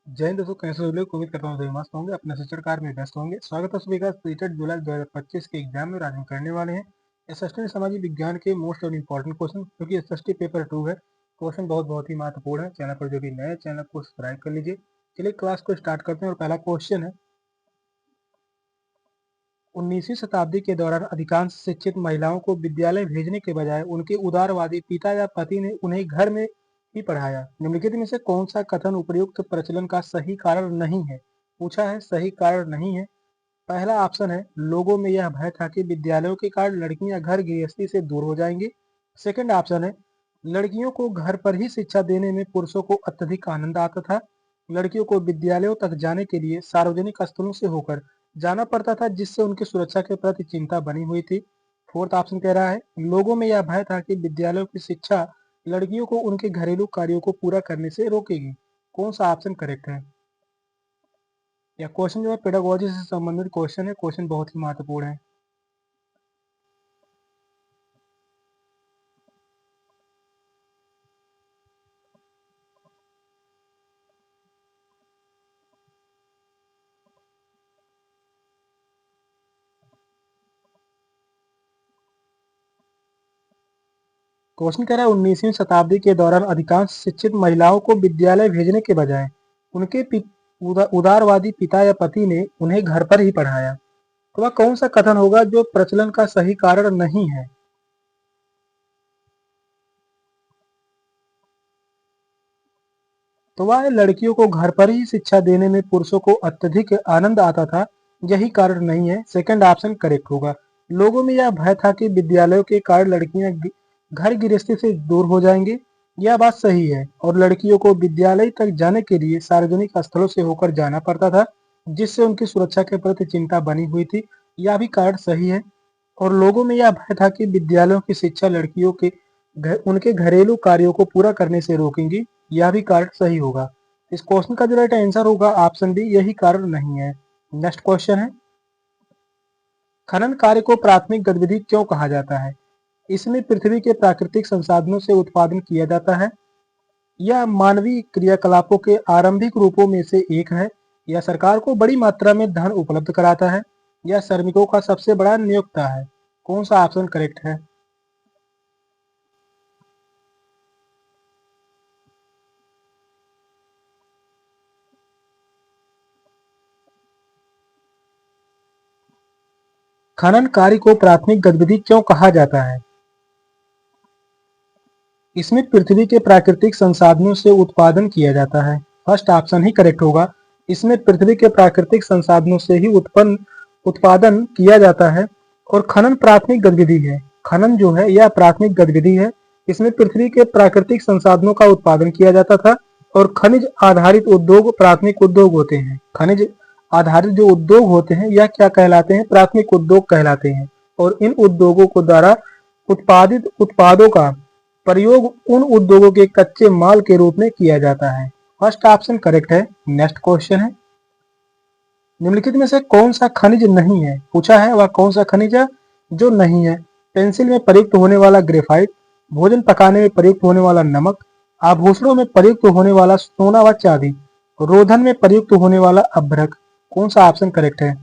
जय हिंद दोस्तों, कैसे हो लोग? उम्मीद करता हूँ सभी मस्त होंगे, अपने शिक्षण कार्य में व्यस्त होंगे। स्वागत है सभी का सीटेट जुलाई 2025 के एग्जाम में। आज हम करने वाले हैं एसएसटी सामाजिक विज्ञान के मोस्ट और इम्पोर्टेंट क्वेश्चन, क्योंकि एसएसटी पेपर 2 है। क्वेश्चन बहुत ही महत्वपूर्ण है। चैनल पर जो भी नए चैनल को सब्सक्राइब कर लीजिए। चलिए क्लास को स्टार्ट करते हैं। और पहला क्वेश्चन है, 19वीं शताब्दी के दौरान अधिकांश शिक्षित महिलाओं को विद्यालय भेजने के बजाय उनके उदारवादी पिता या पति ने उन्हें घर में ही पढ़ाया। निम्नलिखित में से कौन सा कथन उपर्युक्त प्रचलन का सही कारण नहीं है? पूछा है, सही कारण नहीं है। पहला ऑप्शन है, लोगों में यह भय था कि विद्यालयों के कारण लड़कियां घर गृहस्थी से दूर हो जाएंगी। सेकंड ऑप्शन है, लड़कियों को घर पर ही शिक्षा देने में पुरुषों को अत्यधिक आनंद आता था। लड़कियों को विद्यालयों तक जाने के लिए सार्वजनिक स्थलों से होकर जाना पड़ता था, जिससे उनकी सुरक्षा के प्रति चिंता बनी हुई थी। फोर्थ ऑप्शन कह रहा है, लोगों में यह भय था कि विद्यालयों की शिक्षा लड़कियों को उनके घरेलू कार्यों को पूरा करने से रोकेगी। कौन सा ऑप्शन करेक्ट है? यह क्वेश्चन जो है पेडागोजी से संबंधित क्वेश्चन है। क्वेश्चन बहुत ही महत्वपूर्ण है। क्वेश्चन कह रहा है, 19वीं शताब्दी के दौरान अधिकांश शिक्षित महिलाओं को विद्यालय भेजने के बजाय उनके उदारवादी पिता या पति ने उन्हें घर पर ही पढ़ाया। तो वह कौन सा कथन होगा जो प्रचलन का सही कारण नहीं है? तो वह लड़कियों को घर पर ही शिक्षा देने में पुरुषों को अत्यधिक आनंद आता था, यही कारण नहीं है। सेकंड ऑप्शन करेक्ट होगा। लोगों में यह भय था कि विद्यालयों के कारण लड़कियां घर गृहस्थी से दूर हो जाएंगे। यह बात सही है। और लड़कियों को विद्यालय तक जाने के लिए सार्वजनिक स्थलों से होकर जाना पड़ता था, जिससे उनकी सुरक्षा के प्रति चिंता बनी हुई थी। यह भी कारण सही है। और लोगों में यह भय था कि विद्यालयों की शिक्षा लड़कियों के उनके घरेलू कार्यों को पूरा करने से रोकेंगी। यह भी कारण सही होगा। इस क्वेश्चन का जो राइट आंसर होगा ऑप्शन बी, यही कारण नहीं है। नेक्स्ट क्वेश्चन है, खनन कार्य को प्राथमिक गतिविधि क्यों कहा जाता है? इसमें पृथ्वी के प्राकृतिक संसाधनों से उत्पादन किया जाता है। यह मानवीय क्रियाकलापों के आरंभिक रूपों में से एक है। यह सरकार को बड़ी मात्रा में धन उपलब्ध कराता है। यह श्रमिकों का सबसे बड़ा नियोक्ता है। कौन सा ऑप्शन करेक्ट है? खनन कार्य को प्राथमिक गतिविधि क्यों कहा जाता है? इसमें पृथ्वी के प्राकृतिक संसाधनों से उत्पादन किया जाता है। फर्स्ट ऑप्शन ही करेक्ट होगा। इसमें पृथ्वी के प्राकृतिक संसाधनों से ही उत्पादन किया जाता है। और खनन प्राथमिक गतिविधि है। खनन जो है यह प्राथमिक गतिविधि है। इसमें पृथ्वी के प्राकृतिक संसाधनों का उत्पादन किया जाता था। और खनिज आधारित उद्योग प्राथमिक उद्योग होते हैं। खनिज आधारित जो उद्योग होते हैं यह क्या कहलाते हैं? प्राथमिक उद्योग कहलाते हैं। और इन उद्योगों को द्वारा उत्पादित उत्पादों का प्रयोग उन उद्योगों के कच्चे माल के रूप में किया जाता है। फर्स्ट ऑप्शन करेक्ट है। नेक्स्ट क्वेश्चन है, निम्नलिखित में से कौन सा खनिज नहीं है? पूछा है, वह कौन सा खनिज है जो नहीं है? पेंसिल में प्रयुक्त होने वाला ग्रेफाइट, भोजन पकाने में प्रयुक्त होने वाला नमक, आभूषणों में प्रयुक्त होने वाला सोना व चांदी, रोधन में प्रयुक्त होने वाला अभ्रक। कौन सा ऑप्शन करेक्ट है?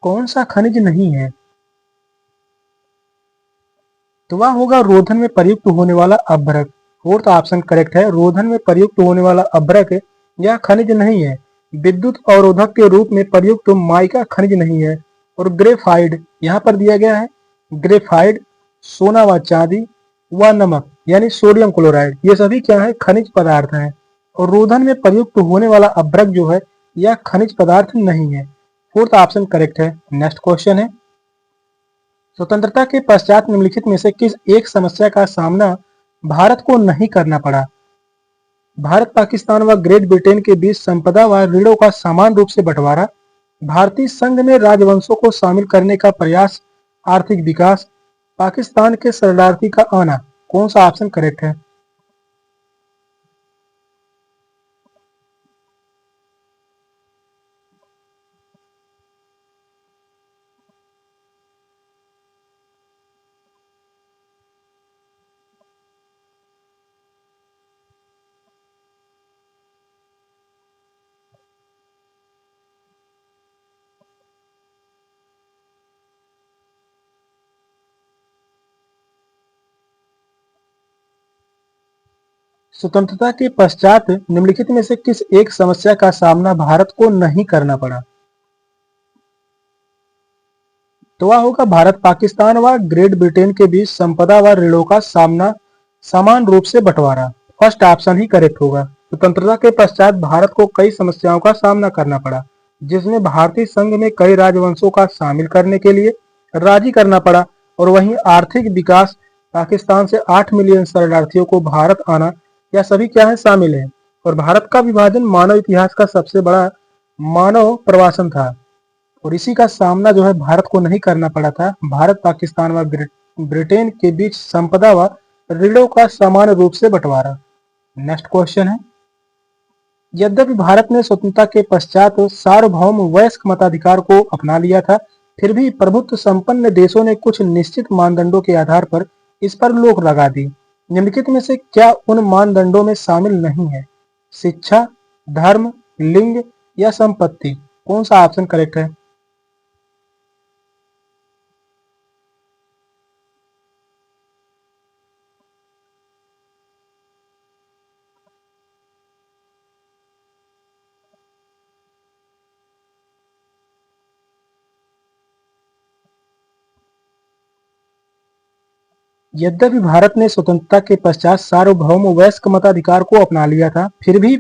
कौन सा खनिज नहीं है? तो वह होगा रोधन में प्रयुक्त होने वाला अभ्रक। फोर्थ ऑप्शन करेक्ट है। रोधन में प्रयुक्त होने वाला अभ्रक यह खनिज नहीं है। विद्युत अवरोधक के रूप में प्रयुक्त माइका खनिज नहीं है। और ग्रेफाइड यहाँ पर दिया गया है। ग्रेफाइड, सोना व चांदी व नमक यानी सोडियम क्लोराइड, ये सभी क्या है? खनिज पदार्थ हैं। और रोधन में प्रयुक्त होने वाला अभ्रक जो है यह खनिज पदार्थ नहीं है। फोर्थ ऑप्शन करेक्ट है। नेक्स्ट क्वेश्चन है, स्वतंत्रता के पश्चात निम्नलिखित में से किस एक समस्या का सामना भारत को नहीं करना पड़ा? भारत पाकिस्तान व ग्रेट ब्रिटेन के बीच संपदा व ऋणों का समान रूप से बंटवारा, भारतीय संघ में राजवंशों को शामिल करने का प्रयास, आर्थिक विकास, पाकिस्तान के शरणार्थी का आना। कौन सा ऑप्शन करेक्ट है? स्वतंत्रता के पश्चात निम्नलिखित में से किस एक समस्या का सामना भारत को नहीं करना पड़ा? तो वह होगा भारत पाकिस्तान व ग्रेट ब्रिटेन के बीच संपदा व ऋणों का सामना, समान रूप से बंटवारा। फर्स्ट ऑप्शन ही करेक्ट होगा। स्वतंत्रता के पश्चात भारत को कई समस्याओं का सामना करना पड़ा, जिसमें भारतीय संघ में कई राजवंशों का शामिल करने के लिए राजी करना पड़ा, और वहीं आर्थिक विकास, पाकिस्तान से 8 मिलियन शरणार्थियों को भारत आना, यह सभी क्या है, शामिल है। और भारत का विभाजन मानव इतिहास का सबसे बड़ा मानव प्रवासन था, और इसी का सामना जो है भारत को नहीं करना पड़ा था। भारत पाकिस्तान व ब्रिटेन के बीच संपदा व ऋणों का समान रूप से बंटवारा। नेक्स्ट क्वेश्चन है, यद्यपि भारत ने स्वतंत्रता के पश्चात सार्वभौम वयस्क मताधिकार को अपना लिया था, फिर भी प्रभुत्व संपन्न देशों ने कुछ निश्चित मानदंडों के आधार पर इस पर रोक लगा दी। निम्नलिखित में से क्या उन मानदंडों में शामिल नहीं है? शिक्षा, धर्म, लिंग या संपत्ति? कौन सा ऑप्शन करेक्ट है? यद्यपि भारत ने स्वतंत्रता के पश्चात सार्वभौम वयस्क मताधिकार को अपना लिया था, फिर भी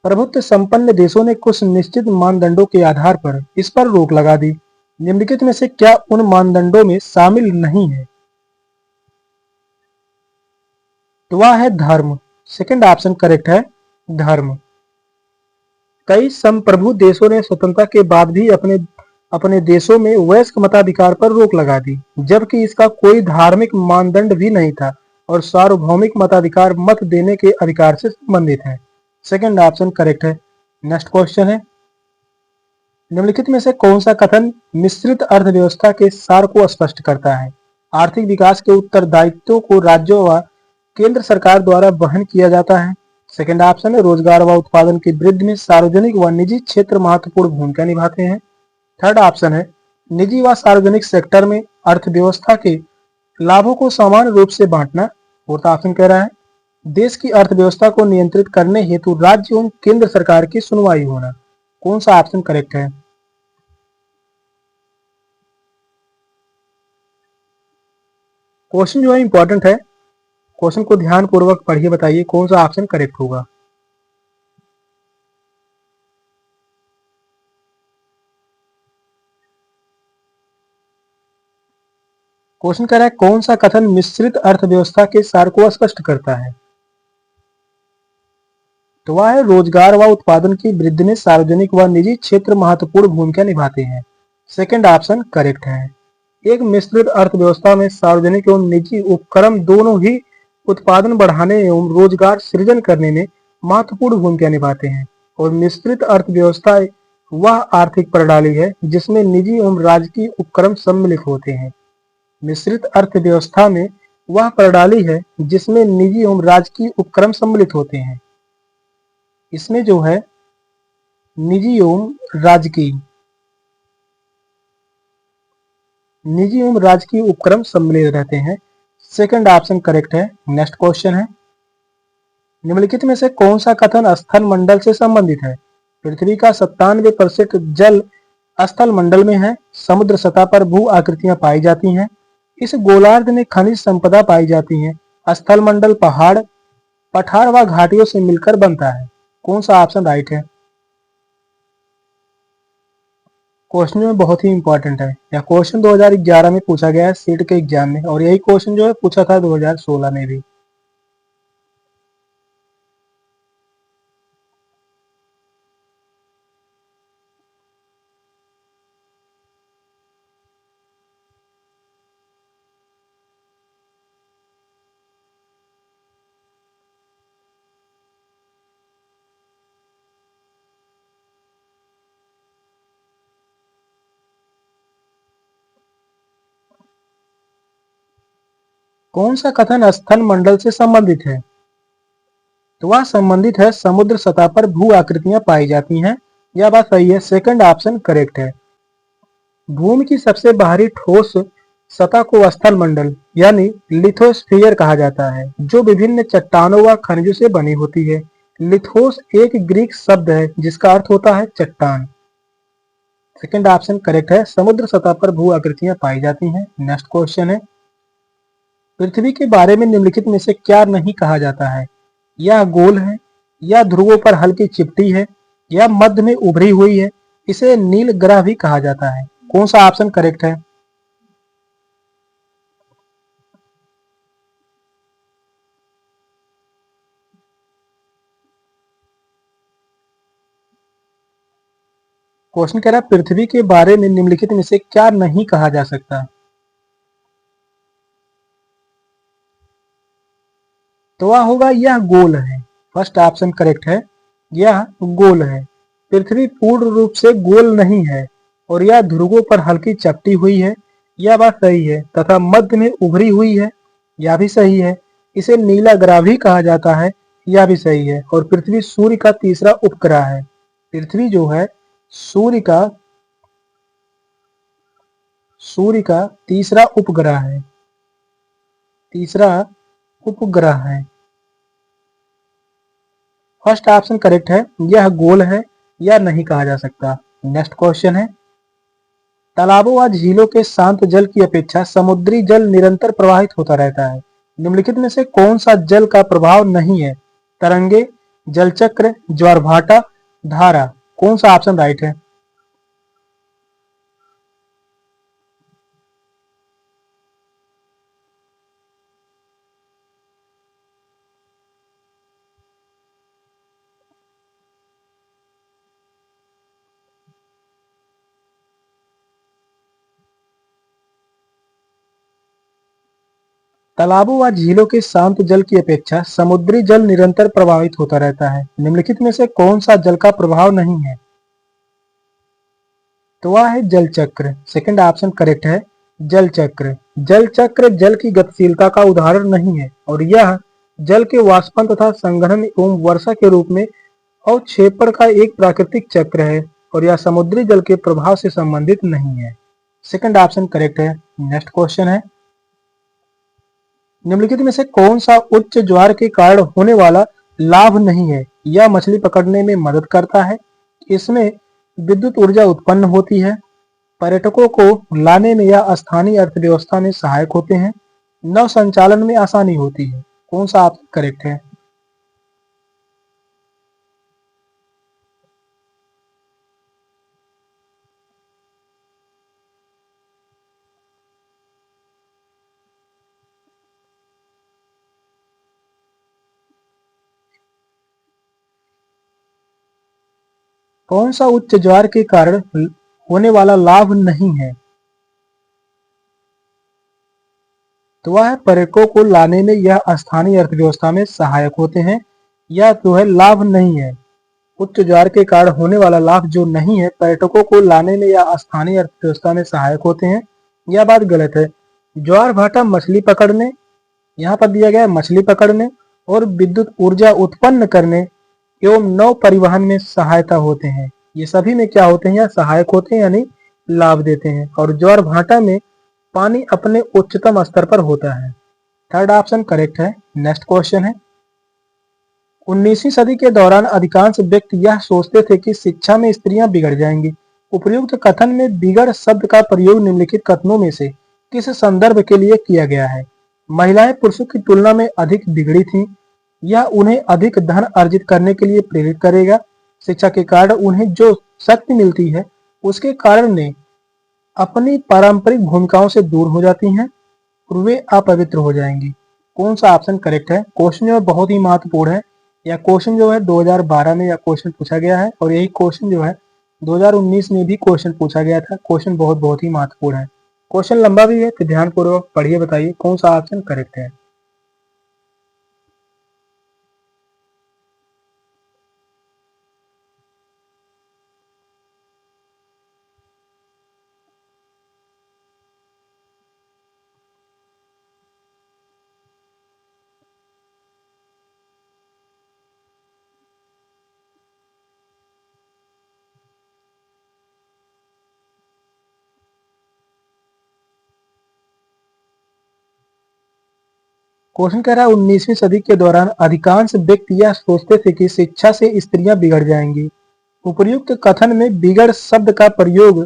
प्रभुत्व संपन्न देशों ने कुछ निश्चित मानदंडों के आधार पर इस पर रोक लगा दी। निम्नलिखित में से क्या उन मानदंडों में शामिल नहीं है? तो वह है धर्म। सेकंड ऑप्शन करेक्ट है, धर्म। कई संप्रभु देशों ने स्वतंत्रता के बाद भी अपने अपने देशों में वयस्क मताधिकार पर रोक लगा दी, जबकि इसका कोई धार्मिक मानदंड भी नहीं था और सार्वभौमिक मताधिकार मत देने के अधिकार से संबंधित है। सेकंड ऑप्शन करेक्ट है। नेक्स्ट क्वेश्चन है, निम्नलिखित में से कौन सा कथन मिश्रित अर्थव्यवस्था के सार को स्पष्ट करता है? आर्थिक विकास के उत्तरदायित्वों को राज्यों व केंद्र सरकार द्वारा वहन किया जाता है। सेकंड ऑप्शन है, रोजगार व उत्पादन की वृद्धि में सार्वजनिक व निजी क्षेत्र महत्वपूर्ण भूमिका निभाते हैं। थर्ड ऑप्शन है, निजी व सार्वजनिक सेक्टर में अर्थव्यवस्था के लाभों को समान रूप से बांटना। फोर्थ ऑप्शन कह रहा है, देश की अर्थव्यवस्था को नियंत्रित करने हेतु राज्य एवं केंद्र सरकार की सुनवाई होना। कौन सा ऑप्शन करेक्ट है? क्वेश्चन जो है इंपॉर्टेंट है, क्वेश्चन को ध्यान पूर्वक पढ़िए, बताइए कौन सा ऑप्शन करेक्ट होगा। क्वेश्चन कह रहा है, कौन सा कथन मिश्रित अर्थव्यवस्था के सार को स्पष्ट करता है? तो वह है, रोजगार व उत्पादन की वृद्धि में सार्वजनिक व निजी क्षेत्र महत्वपूर्ण भूमिका निभाते हैं। सेकंड ऑप्शन करेक्ट है। एक मिश्रित अर्थव्यवस्था में सार्वजनिक एवं निजी उपक्रम दोनों ही उत्पादन बढ़ाने एवं रोजगार सृजन करने में महत्वपूर्ण भूमिका निभाते हैं, और मिश्रित अर्थव्यवस्था वह आर्थिक प्रणाली है जिसमें निजी एवं राजकीय उपक्रम सम्मिलित होते हैं। मिश्रित अर्थव्यवस्था में वह प्रणाली है जिसमें निजी एवं राजकीय उपक्रम सम्मिलित होते हैं। इसमें जो है निजी एवं राजकीय उपक्रम सम्मिलित रहते हैं। सेकंड ऑप्शन करेक्ट है। नेक्स्ट क्वेश्चन है, निम्नलिखित में से कौन सा कथन स्थल मंडल से संबंधित है? पृथ्वी का 97% जल स्थल मंडल में है। समुद्र सतह पर भू आकृतियां पाई जाती हैं। इस गोलार्ध में खनिज संपदा पाई जाती है। स्थल मंडल पहाड़, पठार व घाटियों से मिलकर बनता है। कौन सा ऑप्शन राइट है? क्वेश्चन में बहुत ही इंपॉर्टेंट है। यह क्वेश्चन 2011 में पूछा गया है सीट के एग्जाम में, और यही क्वेश्चन जो है पूछा था 2016 में भी। कौन सा कथन स्थल मंडल से संबंधित है? तो वह संबंधित है समुद्र सतह पर भू आकृतियां पाई जाती हैं। यह बात सही है, सेकंड ऑप्शन करेक्ट है। भूमि की सबसे बाहरी ठोस सतह को स्थल मंडल यानी लिथोस्फीयर कहा जाता है, जो विभिन्न चट्टानों व खनिजों से बनी होती है। लिथोस एक ग्रीक शब्द है जिसका अर्थ होता है चट्टान। सेकंड ऑप्शन करेक्ट है, समुद्र सतह पर भू आकृतियां पाई जाती हैं। नेक्स्ट क्वेश्चन है, पृथ्वी के बारे में निम्नलिखित में से क्या नहीं कहा जाता है? यह गोल है, या ध्रुवों पर हल्की चिपटी है, या मध्य में उभरी हुई है, इसे नील ग्रह भी कहा जाता है। कौन सा ऑप्शन करेक्ट है? क्वेश्चन कह रहा है पृथ्वी के बारे में निम्नलिखित में से क्या नहीं कहा जा सकता? तो वह होगा यह गोल है। फर्स्ट ऑप्शन करेक्ट है, यह गोल है। पृथ्वी पूर्ण रूप से गोल नहीं है और यह ध्रुवों पर हल्की चपटी हुई है। यह बात सही है, तथा मध्य में उभरी हुई है। यह भी सही है। इसे नीला ग्रह भी कहा जाता है। यह भी सही है। और पृथ्वी सूर्य का तीसरा उपग्रह है। पृथ्वी जो है सूर्य का तीसरा उपग्रह है। तीसरा उपग्रह है। फर्स्ट ऑप्शन करेक्ट है, यह गोल है, या नहीं कहा जा सकता। नेक्स्ट क्वेश्चन है, तालाबों व झीलों के शांत जल की अपेक्षा समुद्री जल निरंतर प्रवाहित होता रहता है। निम्नलिखित में से कौन सा जल का प्रभाव नहीं है? तरंगे, जलचक्र, ज्वारभाटा, धारा। कौन सा ऑप्शन राइट है? तालाबों व झीलों के शांत जल की अपेक्षा समुद्री जल निरंतर प्रवाहित होता रहता है। निम्नलिखित में से कौन सा जल का प्रभाव नहीं है? तो वह है जल चक्र। सेकंड ऑप्शन करेक्ट है, जल चक्र। जल चक्र जल की गतिशीलता का उदाहरण नहीं है और यह जल के वाष्पन तथा संघनन एवं वर्षा के रूप में अवक्षेपण का एक प्राकृतिक चक्र है और यह समुद्री जल के प्रभाव से संबंधित नहीं है। सेकंड ऑप्शन करेक्ट है। नेक्स्ट क्वेश्चन है, निम्नलिखित में से कौन सा उच्च ज्वार के कारण होने वाला लाभ नहीं है? यह मछली पकड़ने में मदद करता है, इसमें विद्युत ऊर्जा उत्पन्न होती है, पर्यटकों को लाने में या स्थानीय अर्थव्यवस्था में सहायक होते हैं, नव संचालन में आसानी होती है। कौन सा ऑप्शन करेक्ट है? कौन सा उच्च ज्वार के कारण होने वाला लाभ नहीं है? तो वह है पर्यटकों को लाने में या स्थानीय अर्थव्यवस्था में सहायक होते हैं। यह तो है लाभ नहीं है। उच्च ज्वार के कारण होने वाला लाभ जो नहीं है, पर्यटकों को लाने में या स्थानीय अर्थव्यवस्था में सहायक होते हैं, यह बात गलत है। ज्वार भाटा मछली पकड़ने, यहाँ पर दिया गया है मछली पकड़ने और विद्युत ऊर्जा उत्पन्न करने एवं नौ परिवहन में सहायता होते हैं। ये सभी में क्या होते हैं? या सहायक होते हैं यानी लाभ देते हैं। और ज्वार भाटा में पानी अपने उच्चतम स्तर पर होता है। थर्ड ऑप्शन करेक्ट है। नेक्स्ट क्वेश्चन है, 19वीं सदी के दौरान अधिकांश व्यक्ति यह सोचते थे कि शिक्षा में स्त्रियां बिगड़ जाएंगी। उपर्युक्त कथन में बिगड़ शब्द का प्रयोग निम्नलिखित कथनों में से किस संदर्भ के लिए किया गया है? महिलाएं पुरुषों की तुलना में अधिक बिगड़ी थीं। यह उन्हें अधिक धन अर्जित करने के लिए प्रेरित करेगा। शिक्षा के कारण उन्हें जो शक्ति मिलती है उसके कारण ने अपनी पारंपरिक भूमिकाओं से दूर हो जाती हैं और वे अपवित्र हो जाएंगी। कौन सा ऑप्शन करेक्ट है? क्वेश्चन जो है बहुत ही महत्वपूर्ण है। यह क्वेश्चन जो है 2012 में यह क्वेश्चन पूछा गया है और यही क्वेश्चन जो है 2019 में भी क्वेश्चन पूछा गया था। क्वेश्चन बहुत बहुत ही महत्वपूर्ण है। क्वेश्चन लंबा भी है तो ध्यान पूर्वक पढ़िए, बताइए कौन सा ऑप्शन करेक्ट है। क्वेश्चन कह रहा है 19वीं सदी के दौरान अधिकांश व्यक्ति यह सोचते थे कि शिक्षा से स्त्रियां बिगड़ जाएंगी। उपर्युक्त कथन में बिगड़ शब्द का प्रयोग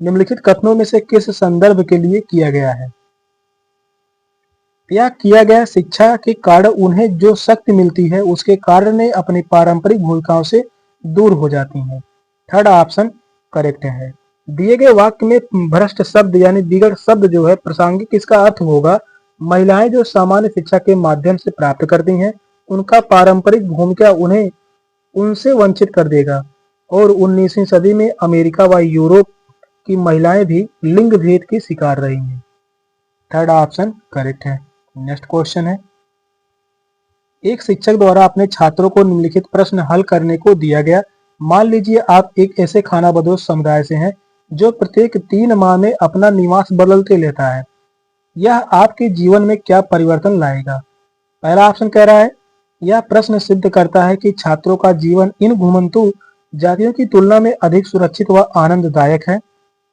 निम्नलिखित कथनों में से किस संदर्भ के लिए किया गया है? यह किया गया शिक्षा के कारण उन्हें जो शक्ति मिलती है उसके कारण ने अपनी पारंपरिक भूमिकाओं से दूर हो जाती हैं। थर्ड ऑप्शन करेक्ट है। दिए गए वाक्य में भ्रष्ट शब्द यानी बिगड़ शब्द जो है प्रासंगिक, इसका अर्थ होगा महिलाएं जो सामान्य शिक्षा के माध्यम से प्राप्त करती हैं उनका पारंपरिक भूमिका उन्हें उनसे वंचित कर देगा। और 19वीं सदी में अमेरिका व यूरोप की महिलाएं भी लिंग भेद की शिकार रही हैं। थर्ड ऑप्शन करेक्ट है। नेक्स्ट क्वेश्चन है, एक शिक्षक द्वारा अपने छात्रों को निम्नलिखित प्रश्न हल करने को दिया गया। मान लीजिए आप एक ऐसे खानाबदोश समुदाय से हैं जो प्रत्येक 3 माह में अपना निवास बदलते लेता है। यह आपके जीवन में क्या परिवर्तन लाएगा? पहला ऑप्शन कह रहा है यह प्रश्न सिद्ध करता है कि छात्रों का जीवन इन घुमंतु जातियों की तुलना में अधिक सुरक्षित व आनंददायक है।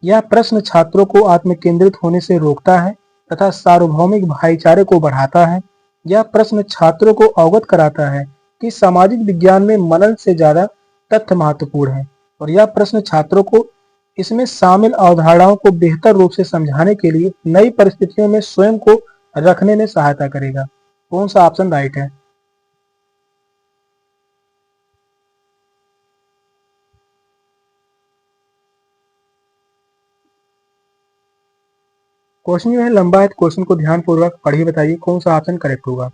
यह प्रश्न छात्रों को आत्मकेंद्रित होने से रोकता है तथा सार्वभौमिक भाईचारे को बढ़ाता है। यह प्रश्न छात्रों को अवगत कराता है कि सामाजिक विज्ञान में मनन से ज्यादा तथ्य महत्वपूर्ण है। और यह प्रश्न छात्रों को इसमें शामिल अवधारणाओं को बेहतर रूप से समझाने के लिए नई परिस्थितियों में स्वयं को रखने में सहायता करेगा। कौन सा ऑप्शन राइट है? क्वेश्चन जो है लंबा है, क्वेश्चन को ध्यानपूर्वक पढ़िए, बताइए कौन सा ऑप्शन करेक्ट होगा।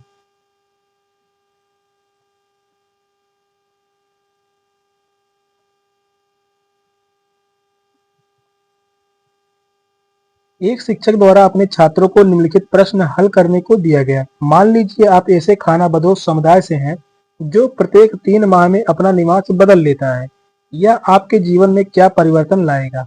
एक शिक्षक द्वारा अपने छात्रों को निम्नलिखित प्रश्न हल करने को दिया गया। मान लीजिए आप ऐसे खानाबदोश समुदाय से हैं जो प्रत्येक 3 माह में अपना निवास बदल लेता है। यह आपके जीवन में क्या परिवर्तन लाएगा?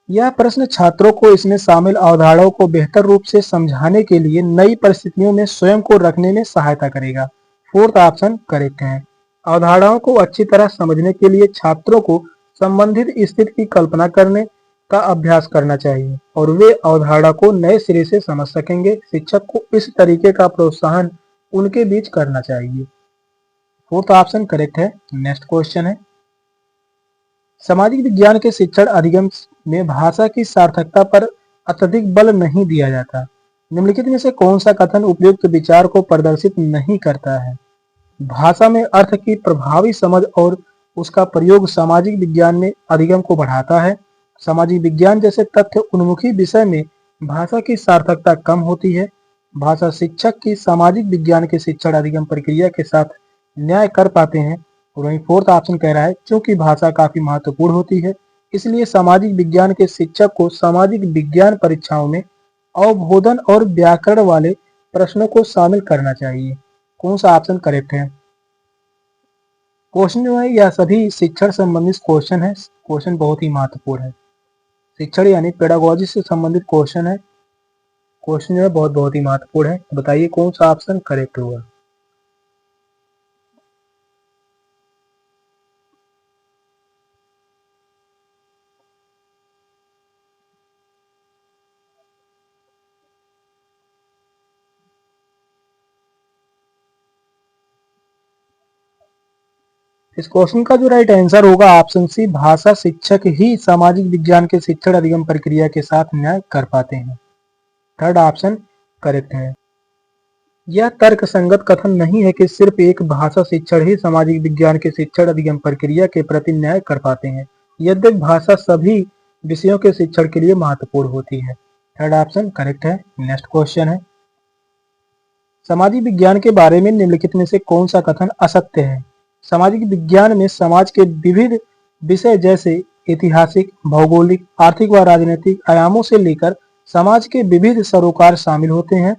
यह प्रश्न छात्रों को इसमें शामिल अवधारणाओं को बेहतर रूप से समझाने के लिए नई परिस्थितियों में स्वयं को रखने में सहायता करेगा। फोर्थ ऑप्शन करेक्ट है। अवधारणाओं को अच्छी तरह समझने के लिए छात्रों को संबंधित स्थिति की कल्पना करने का अभ्यास करना चाहिए और वे अवधारणा को नए सिरे से समझ सकेंगे। शिक्षक को इस तरीके का प्रोत्साहन उनके बीच करना चाहिए। फोर्थ ऑप्शन करेक्ट है। नेक्स्ट क्वेश्चन है, सामाजिक विज्ञान के शिक्षण अधिगम में भाषा की सार्थकता पर अत्यधिक बल नहीं दिया जाता। निम्नलिखित में से कौन सा कथन उपयुक्त विचार को प्रदर्शित नहीं करता है? भाषा में अर्थ की प्रभावी समझ और उसका प्रयोग सामाजिक विज्ञान में अधिगम को बढ़ाता है। सामाजिक विज्ञान जैसे तथ्य उन्मुखी विषय में भाषा की सार्थकता कम होती है। भाषा शिक्षक की सामाजिक विज्ञान के शिक्षण अधिगम प्रक्रिया के साथ न्याय कर पाते हैं। और वहीं फोर्थ ऑप्शन कह रहा है क्योंकि भाषा काफी महत्वपूर्ण होती है इसलिए सामाजिक विज्ञान के शिक्षक को सामाजिक विज्ञान परीक्षाओं में अवबोधन और व्याकरण वाले प्रश्नों को शामिल करना चाहिए। कौन सा ऑप्शन करेक्ट है? क्वेश्चन जो है यह सभी शिक्षण संबंधित क्वेश्चन है। क्वेश्चन बहुत ही महत्वपूर्ण है, शिक्षण यानी पेडागोजी से संबंधित क्वेश्चन है। क्वेश्चन जो है बहुत ही महत्वपूर्ण है। बताइए कौन सा ऑप्शन करेक्ट होगा। इस क्वेश्चन का जो राइट आंसर होगा ऑप्शन सी, भाषा शिक्षक ही सामाजिक विज्ञान के शिक्षण अधिगम प्रक्रिया के साथ न्याय कर पाते हैं। थर्ड ऑप्शन करेक्ट है। यह तर्क संगत कथन नहीं है कि सिर्फ एक भाषा शिक्षण ही सामाजिक विज्ञान के शिक्षण अधिगम प्रक्रिया के प्रति न्याय कर पाते हैं, यद्यपि भाषा सभी विषयों के शिक्षण के लिए महत्वपूर्ण होती है। थर्ड ऑप्शन करेक्ट है। नेक्स्ट क्वेश्चन है, सामाजिक विज्ञान के बारे में निम्नलिखित में से कौन सा कथन असत्य है? सामाजिक विज्ञान में समाज के विविध विषय जैसे ऐतिहासिक, भौगोलिक, आर्थिक व राजनीतिक आयामों से लेकर समाज के विविध सरोकार शामिल होते हैं।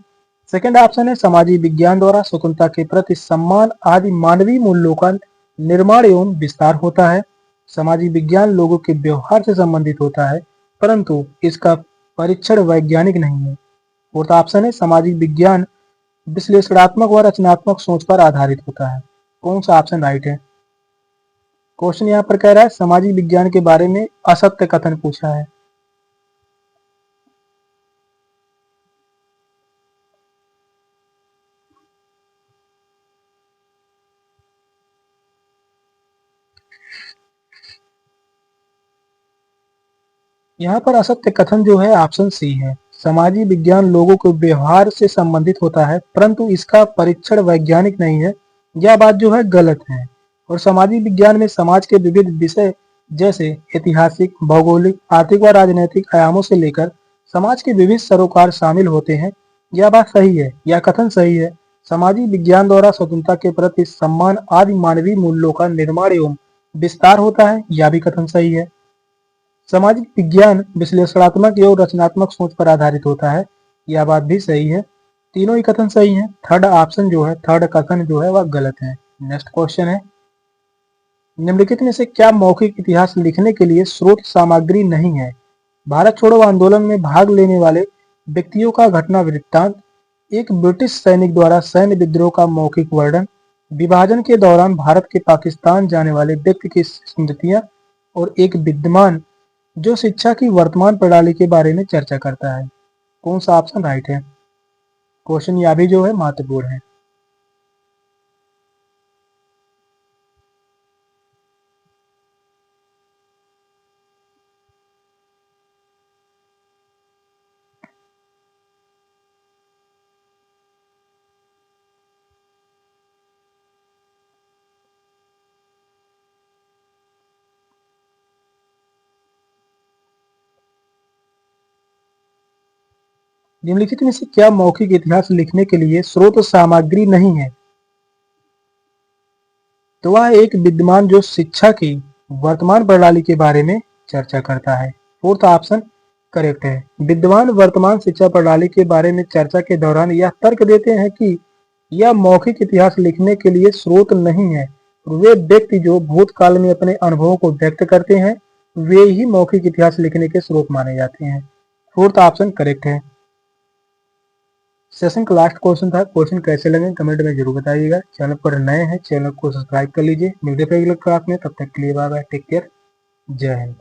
सेकंड ऑप्शन है, सामाजिक विज्ञान द्वारा स्वतंत्रता के प्रति सम्मान आदि मानवीय मूल्यों का निर्माण एवं विस्तार होता है। सामाजिक विज्ञान लोगों के व्यवहार से संबंधित होता है परंतु इसका परीक्षण वैज्ञानिक नहीं है। फोर्थ ऑप्शन है, सामाजिक विज्ञान विश्लेषणात्मक व रचनात्मक सोच पर आधारित होता है। कौन सा ऑप्शन राइट है? क्वेश्चन यहाँ पर कह रहा है सामाजिक विज्ञान के बारे में असत्य कथन पूछा है। यहाँ पर असत्य कथन जो है ऑप्शन सी है। समाजीय विज्ञान लोगों के व्यवहार से संबंधित होता है, परंतु इसका परीक्षण वैज्ञानिक नहीं है। यह बात जो है गलत है। और समाजीय विज्ञान में समाज के विविध विषय जैसे ऐतिहासिक, भौगोलिक, आर्थिक व राजनैतिक आयामों से लेकर समाज के विविध सरोकार शामिल होते हैं। यह बात सही है, यह कथन सही है। सामाजिक विज्ञान द्वारा स्वतंत्रता के प्रति सम्मान आदि मानवीय मूल्यों का निर्माण एवं विस्तार होता है। यह भी कथन सही है। सामाजिक विज्ञान विश्लेषणात्मक एवं रचनात्मक सोच पर आधारित होता है। यह बात भी सही है। तीनों ही कथन सही है। थर्ड ऑप्शन जो है, थर्ड कथन जो है वह गलत है। नेक्स्ट क्वेश्चन है, निम्नलिखित में से क्या मौखिक इतिहास लिखने के लिए स्रोत सामग्री नहीं है? भारत छोड़ो आंदोलन में भाग लेने वाले व्यक्तियों का घटना वृत्तांत, एक ब्रिटिश सैनिक द्वारा सैन्य विद्रोह का मौखिक वर्णन, विभाजन के दौरान भारत के पाकिस्तान जाने वाले व्यक्ति की स्मृतियां, और एक विद्यमान जो शिक्षा की वर्तमान प्रणाली के बारे में चर्चा करता है। कौन सा ऑप्शन राइट है? क्वेश्चन यह भी जो है महत्वपूर्ण है। निम्नलिखित में से क्या मौखिक इतिहास लिखने के लिए स्रोत सामग्री नहीं है? तो वह एक विद्यमान जो शिक्षा की वर्तमान प्रणाली के बारे में चर्चा करता है। फोर्थ ऑप्शन करेक्ट है। विद्यमान वर्तमान शिक्षा प्रणाली के बारे में चर्चा के दौरान यह तर्क देते हैं कि यह मौखिक इतिहास लिखने के लिए स्रोत नहीं है। वे व्यक्ति जो भूतकाल में अपने अनुभवों को व्यक्त करते हैं, वे ही मौखिक इतिहास लिखने के स्रोत माने जाते हैं। फोर्थ ऑप्शन करेक्ट है। सेशन का लास्ट क्वेश्चन था। क्वेश्चन कैसे लगे कमेंट में जरूर बताइएगा। चैनल पर नए हैं, चैनल को सब्सक्राइब कर लीजिए। मिलते हैं अगले क्लास में, तब तक के लिए बाय बाय, टेक केयर, जय हिंद।